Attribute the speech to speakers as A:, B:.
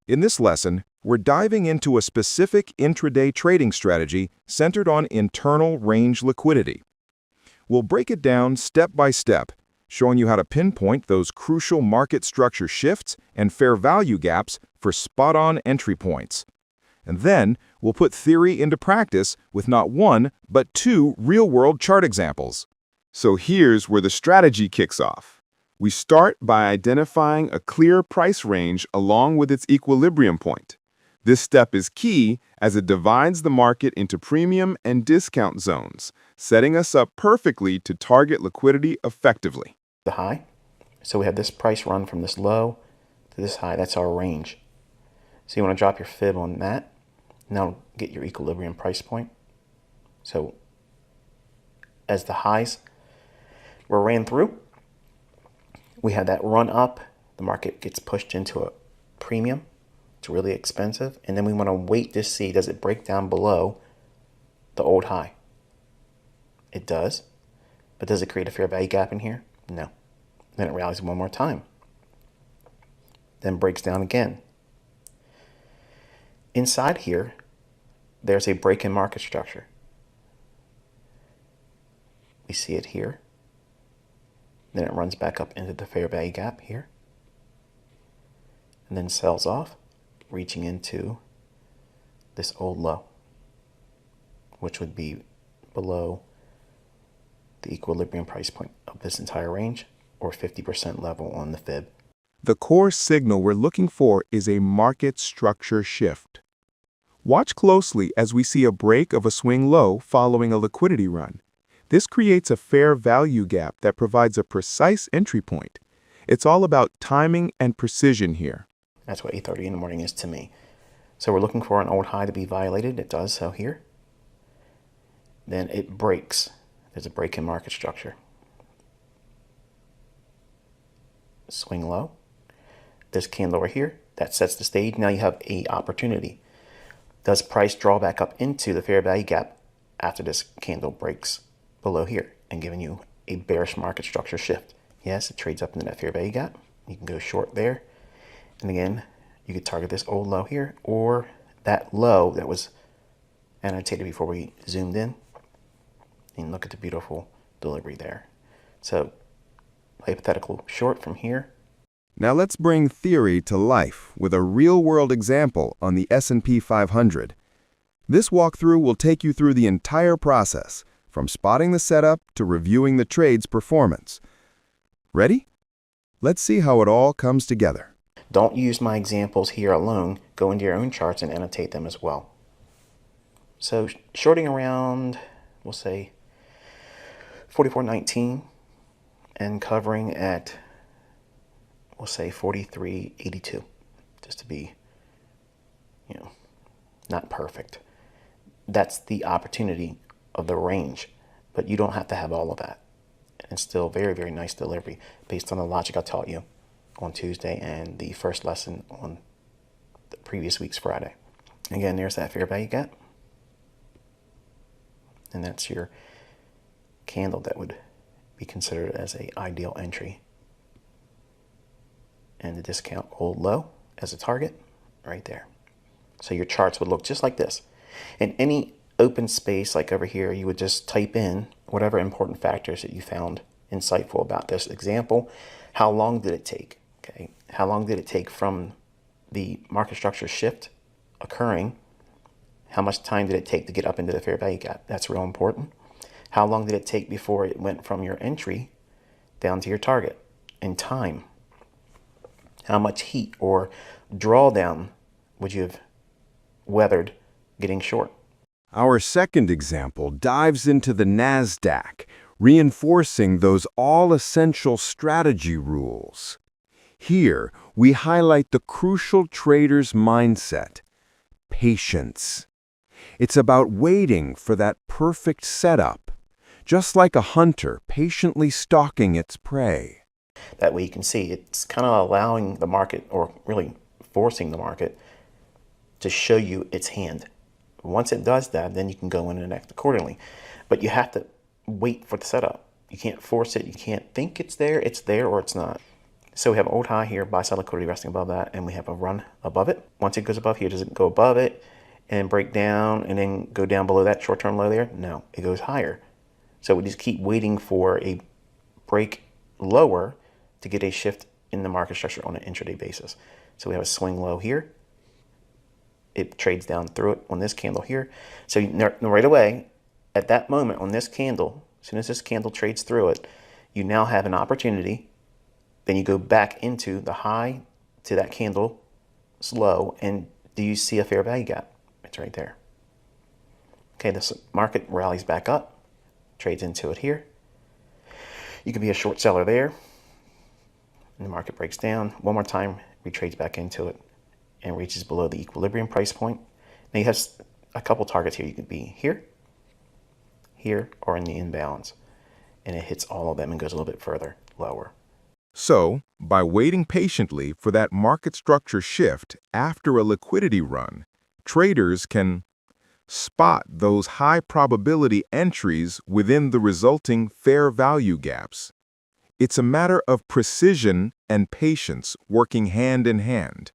A: In this lesson, we're diving into a specific intraday trading strategy centered on internal range liquidity. We'll break it down step by step, showing you how to pinpoint those crucial market structure shifts and fair value gaps for spot-on entry points. And then, we'll put theory into practice with not one, but two real-world chart examples.
B: So here's where the strategy kicks off. We start by identifying a clear price range along with its equilibrium point. This step is key as it divides the market into premium and discount zones, setting us up perfectly to target liquidity effectively.
C: The high, so we have this price run from this low to this high. That's our range. So you want to drop your fib on that. Now get your equilibrium price point. So as the highs were ran through, we have that run up, the market gets pushed into a premium, it's really expensive, and then we want to wait to see, does it break down below the old high? It does, but does it create a fair value gap in here? No. Then it rallies one more time, then breaks down again. Inside here, there's a break in market structure. We see it here. Then it runs back up into the fair value gap here. And then sells off, reaching into this old low, which would be below the equilibrium price point of this entire range, or 50% level on the fib.
A: The core signal we're looking for is a market structure shift. Watch closely as we see a break of a swing low following a liquidity run. This creates a fair value gap that provides a precise entry point. It's all about timing and precision here.
C: That's what 8:30 in the morning is to me. So we're looking for an old high to be violated. It does so here. Then it breaks. There's a break in market structure. Swing low. This candle over here, that sets the stage. Now you have an opportunity. Does price draw back up into the fair value gap after this candle breaks below here and giving you a bearish market structure shift? Yes, it trades up into that fair value gap. You can go short there. And again, you could target this old low here or that low that was annotated before we zoomed in. And look at the beautiful delivery there. So hypothetical short from here.
A: Now let's bring theory to life with a real-world example on the S&P 500. This walkthrough will take you through the entire process, from spotting the setup to reviewing the trade's performance. Ready? Let's see how it all comes together.
C: Don't use my examples here alone. Go into your own charts and annotate them as well. So shorting around, we'll say 44.19 and covering at, we'll say 43.82, just to be, not perfect. That's the opportunity of the range, but you don't have to have all of that. And still very, very nice delivery based on the logic I taught you on Tuesday and the first lesson on the previous week's Friday. Again, there's that fair value gap. And that's your candle that would be considered as an ideal entry. And the discount old low as a target right there. So your charts would look just like this. In any open space like over here, you would just type in whatever important factors that you found insightful about this example. How long did it take? Okay, how long did it take from the market structure shift occurring? How much time did it take to get up into the fair value gap? That's real important. How long did it take before it went from your entry down to your target? In time. How much heat or drawdown would you have weathered getting short?
A: Our second example dives into the NASDAQ, reinforcing those all-essential strategy rules. Here, we highlight the crucial trader's mindset: patience. It's about waiting for that perfect setup, just like a hunter patiently stalking its prey.
C: That way you can see it's kind of allowing the market, or really forcing the market, to show you its hand. Once it does that, then you can go in and act accordingly. But you have to wait for the setup. You can't force it. You can't think it's there or it's not. So we have old high here, buy side liquidity resting above that, and we have a run above it. Once it goes above here, does it go above it and break down and then go down below that short-term low there? No, it goes higher. So we just keep waiting for a break lower to get a shift in the market structure on an intraday basis. So we have a swing low here. It trades down through it on this candle here. So right away, at that moment on this candle, as soon as this candle trades through it, you now have an opportunity. Then you go back into the high to that candle's low, and do you see a fair value gap? It's right there. Okay, this market rallies back up, trades into it here. You can be a short seller there, and the market breaks down. One more time, retrades back into it, and reaches below the equilibrium price point. Now you have a couple targets here. You could be here, here, or in the imbalance, and it hits all of them and goes a little bit further, lower.
A: So, by waiting patiently for that market structure shift after a liquidity run, traders can spot those high probability entries within the resulting fair value gaps. It's a matter of precision and patience working hand in hand.